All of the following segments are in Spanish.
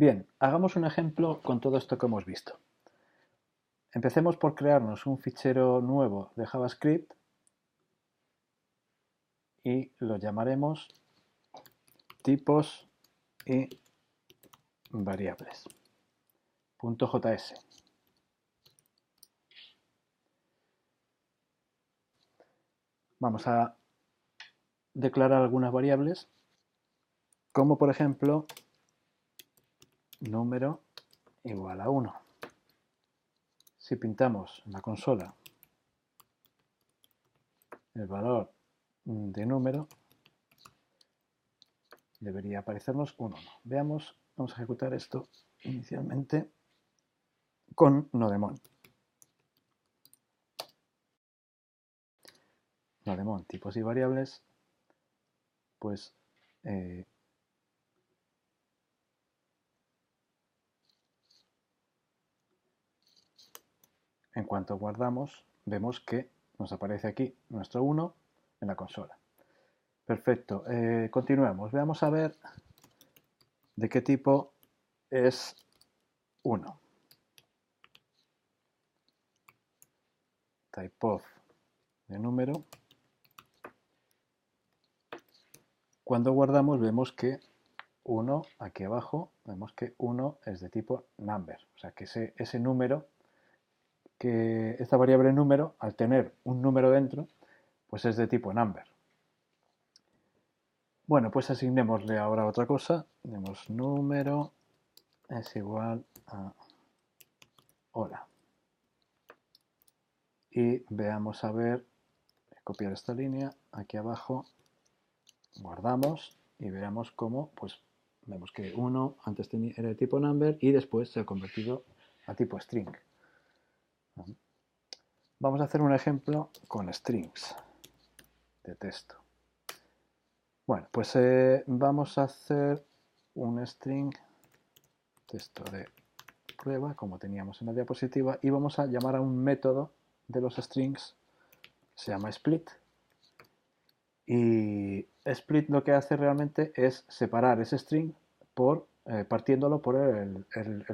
Bien, hagamos un ejemplo con todo esto que hemos visto. Empecemos por crearnos un fichero nuevo de JavaScript y lo llamaremos tipos y variables. .js. Vamos a declarar algunas variables, como por ejemplo número igual a 1. Si pintamos en la consola el valor de número, debería aparecernos un 1. Veamos, vamos a ejecutar esto inicialmente con Nodemon. Nodemon, tipos y variables, pues en cuanto guardamos, vemos que nos aparece aquí nuestro 1 en la consola. Perfecto, continuemos. Veamos a ver de qué tipo es 1. Typeof de número. Cuando guardamos vemos que 1, aquí abajo, vemos que 1 es de tipo number. O sea que ese número, que esta variable número, al tener un número dentro, pues es de tipo number. Bueno, pues asignémosle ahora otra cosa. Tenemos número es igual a hola. Y veamos a ver, copiar esta línea, aquí abajo, guardamos y veamos cómo, pues vemos que 1 antes era de tipo number y después se ha convertido a tipo string. Vamos a hacer un ejemplo con strings de texto. Bueno, pues vamos a hacer un string texto de prueba, como teníamos en la diapositiva, y vamos a llamar a un método de los strings, se llama split. Y split lo que hace realmente es separar ese string partiéndolo por el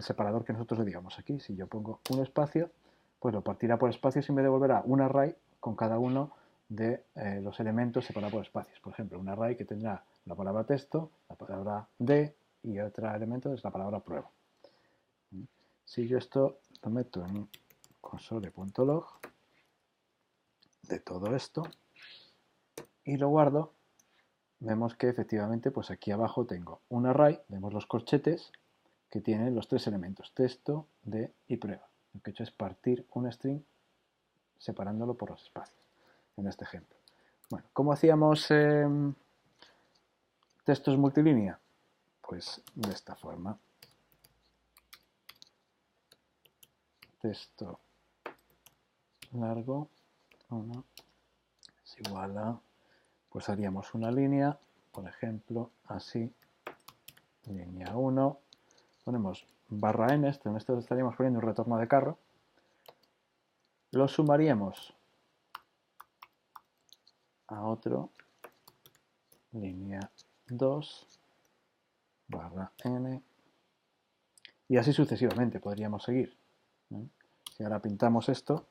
separador que nosotros le digamos aquí. Si yo pongo un espacio, pues lo partirá por espacios y me devolverá un array con cada uno de los elementos separados por espacios. Por ejemplo, un array que tendrá la palabra texto, la palabra de y otro elemento es la palabra prueba. Si yo esto lo meto en console.log de todo esto y lo guardo, vemos que efectivamente pues aquí abajo tengo un array, vemos los corchetes que tienen los tres elementos, texto, de y prueba. Lo que he hecho es partir un string separándolo por los espacios, en este ejemplo. Bueno, ¿cómo hacíamos textos multilínea? Pues de esta forma. Texto largo 1 es igual a, pues haríamos una línea, por ejemplo, así, línea 1, ponemos barra n, en esto estaríamos poniendo un retorno de carro, lo sumaríamos a otro, línea 2, barra n, y así sucesivamente podríamos seguir. Si ahora pintamos esto,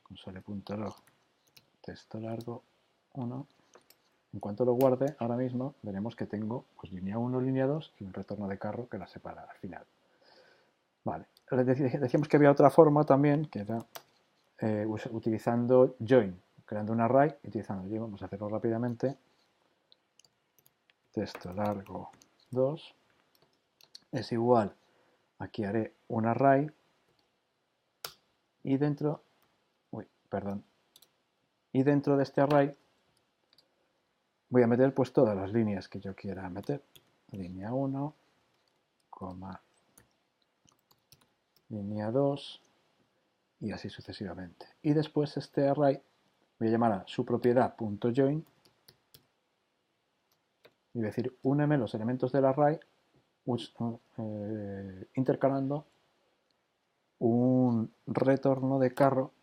console.log texto largo 1, en cuanto lo guarde, ahora mismo veremos que tengo pues, línea 1, línea 2 y un retorno de carro que la separa al final. Vale, decíamos que había otra forma también, que era utilizando join, creando un array, utilizando join, vamos a hacerlo rápidamente, texto largo 2 es igual, aquí haré un array y dentro, y dentro de este array voy a meter pues todas las líneas que yo quiera meter, línea 1, línea 2 y así sucesivamente. Y después este array voy a llamar a su propiedad.join y voy a decir úneme los elementos del array intercalando un retorno de carro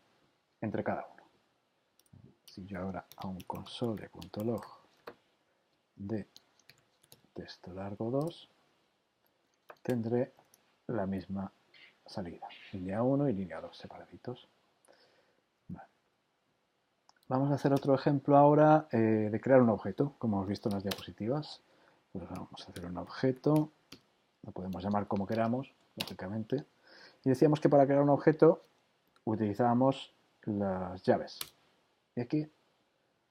entre cada uno. Si yo ahora a un console.log de texto largo 2, tendré la misma salida. Línea 1 y línea 2 separaditos. Vale. Vamos a hacer otro ejemplo ahora de crear un objeto, como hemos visto en las diapositivas. Pues vamos a hacer un objeto, lo podemos llamar como queramos, lógicamente. Y decíamos que para crear un objeto utilizábamos las llaves. Y aquí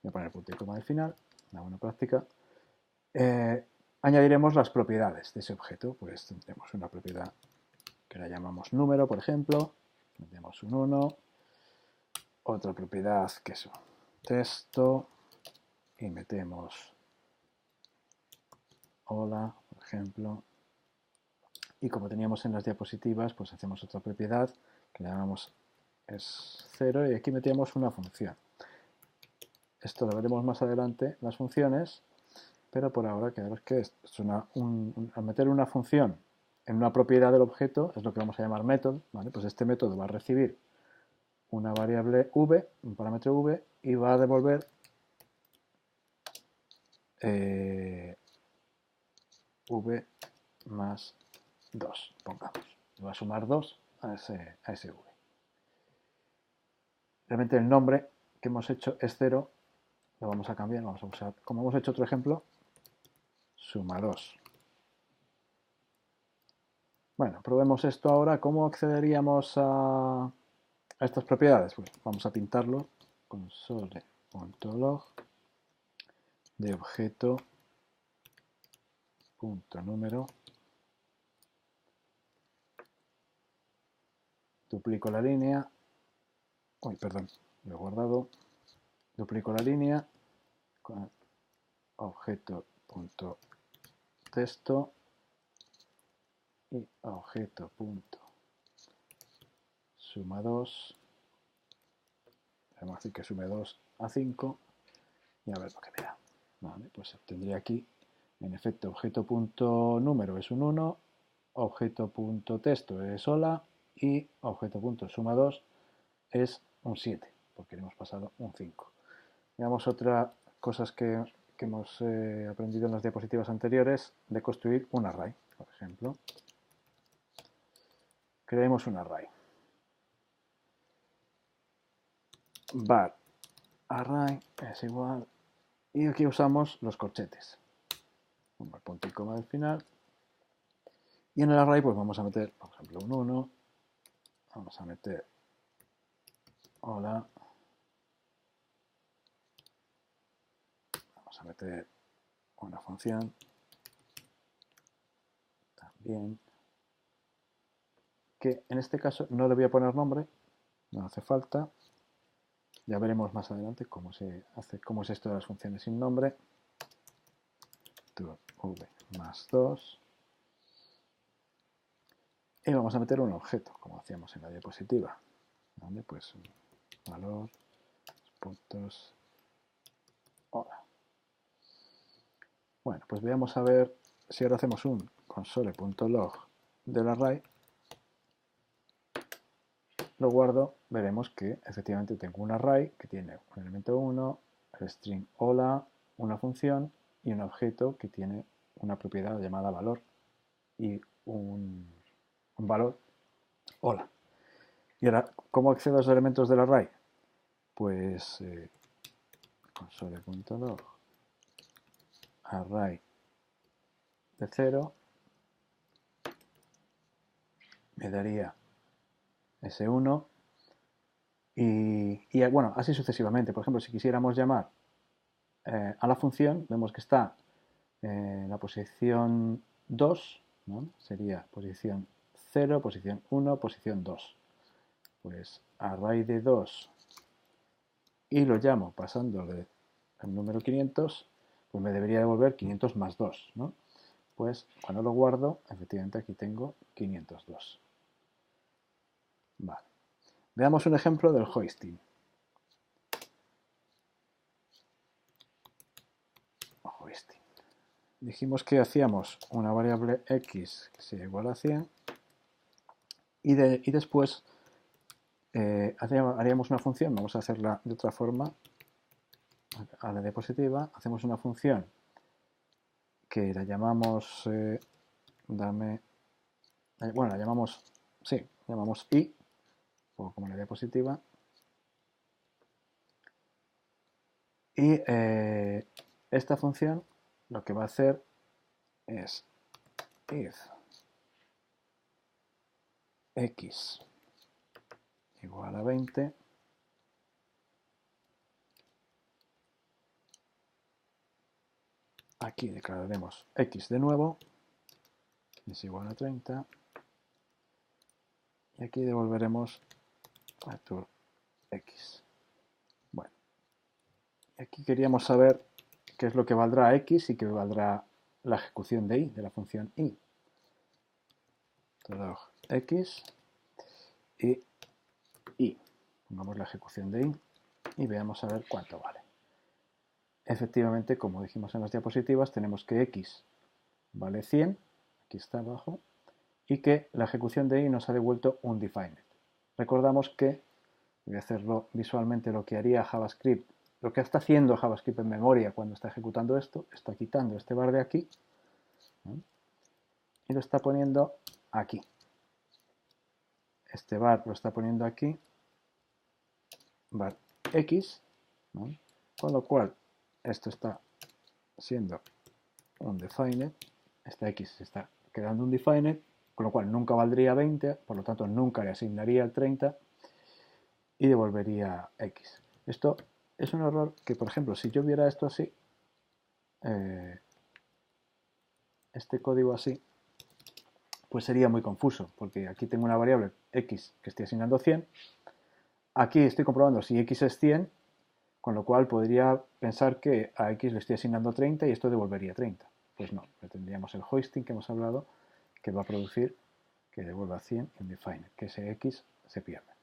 voy a poner punto y coma al final, una buena práctica. Añadiremos las propiedades de ese objeto. Pues tendremos una propiedad que la llamamos número, por ejemplo. Metemos un 1. Otra propiedad que es un texto. Y metemos hola, por ejemplo. Y como teníamos en las diapositivas, pues hacemos otra propiedad que le llamamos es 0 y aquí metemos una función. Esto lo veremos más adelante, las funciones, pero por ahora quedaros que es al meter una función en una propiedad del objeto, es lo que vamos a llamar método, ¿vale? Pues este método va a recibir una variable v, un parámetro v, y va a devolver v más 2, pongamos. Va a sumar 2 a ese v. Realmente el nombre que hemos hecho es 0, lo vamos a cambiar, vamos a usar, como hemos hecho otro ejemplo, suma 2. Bueno, probemos esto ahora. ¿Cómo accederíamos a estas propiedades? Pues vamos a pintarlo. Console.log de objeto.número. Duplico la línea. Uy, perdón, lo he guardado. Duplico la línea con objeto.texto y objeto.suma2. Vamos a decir que sume 2 a 5 y a ver lo que me da. Vale, pues obtendría aquí, en efecto, objeto.número es un 1, objeto.texto es hola y objeto.suma2 es un 7, porque le hemos pasado un 5. Veamos otras cosas que hemos aprendido en las diapositivas anteriores de construir un array, por ejemplo. Creemos un array. Var array es igual, y aquí usamos los corchetes. Pongo el punto y coma al final. Y en el array pues vamos a meter, por ejemplo, un 1. Vamos a meter hola. Vamos a meter una función también, que en este caso no le voy a poner nombre, no hace falta. Ya veremos más adelante cómo es esto de las funciones sin nombre. V más 2. Y vamos a meter un objeto, como hacíamos en la diapositiva. ¿Vale? Pues un valor, puntos, hola. Bueno, pues veamos a ver si ahora hacemos un console.log del array. Lo guardo, veremos que efectivamente tengo un array que tiene un elemento 1, el string hola, una función y un objeto que tiene una propiedad llamada valor y un valor hola. Y ahora, ¿cómo accedo a los elementos del array? Pues console.log array de 0 me daría S1 y bueno, así sucesivamente. Por ejemplo, si quisiéramos llamar a la función, vemos que está en la posición 2, ¿no? Sería posición 0, posición 1, posición 2. Pues array de 2 y lo llamo pasándole el número 500, pues me debería devolver 500 más 2, ¿no? Pues cuando lo guardo, efectivamente aquí tengo 502. Vale. Veamos un ejemplo del hoisting. Dijimos que hacíamos una variable x que sea igual a 100 y después haríamos una función, vamos a hacerla de otra forma, a la diapositiva, hacemos una función que la llamamos dame bueno, la llamamos, sí, llamamos i, pongo como la diapositiva, y esta función lo que va a hacer es if x igual a 20, aquí declararemos x de nuevo, es igual a 30, y aquí devolveremos return x. Bueno, aquí queríamos saber qué es lo que valdrá x y qué valdrá la ejecución de i, de la función i. Log x y i. Pongamos la ejecución de i y veamos a ver cuánto vale. Efectivamente, como dijimos en las diapositivas, tenemos que x vale 100, aquí está abajo, y que la ejecución de i nos ha devuelto un defined. Recordamos que, voy a hacerlo visualmente, lo que haría JavaScript, lo que está haciendo JavaScript en memoria cuando está ejecutando esto, está quitando este bar de aquí, ¿no?, y lo está poniendo aquí. Este bar lo está poniendo aquí, bar x, ¿no?, con lo cual esto está siendo un defined, esta x está quedando un defined, con lo cual nunca valdría 20, por lo tanto nunca le asignaría el 30 y devolvería x. Esto es un error que, por ejemplo, si yo viera esto así, este código así, pues sería muy confuso, porque aquí tengo una variable x que estoy asignando 100, aquí estoy comprobando si x es 100, con lo cual podría pensar que a x le estoy asignando 30 y esto devolvería 30. Pues no, tendríamos el hoisting que hemos hablado, que va a producir que devuelva 100 indefined, que ese x se pierde.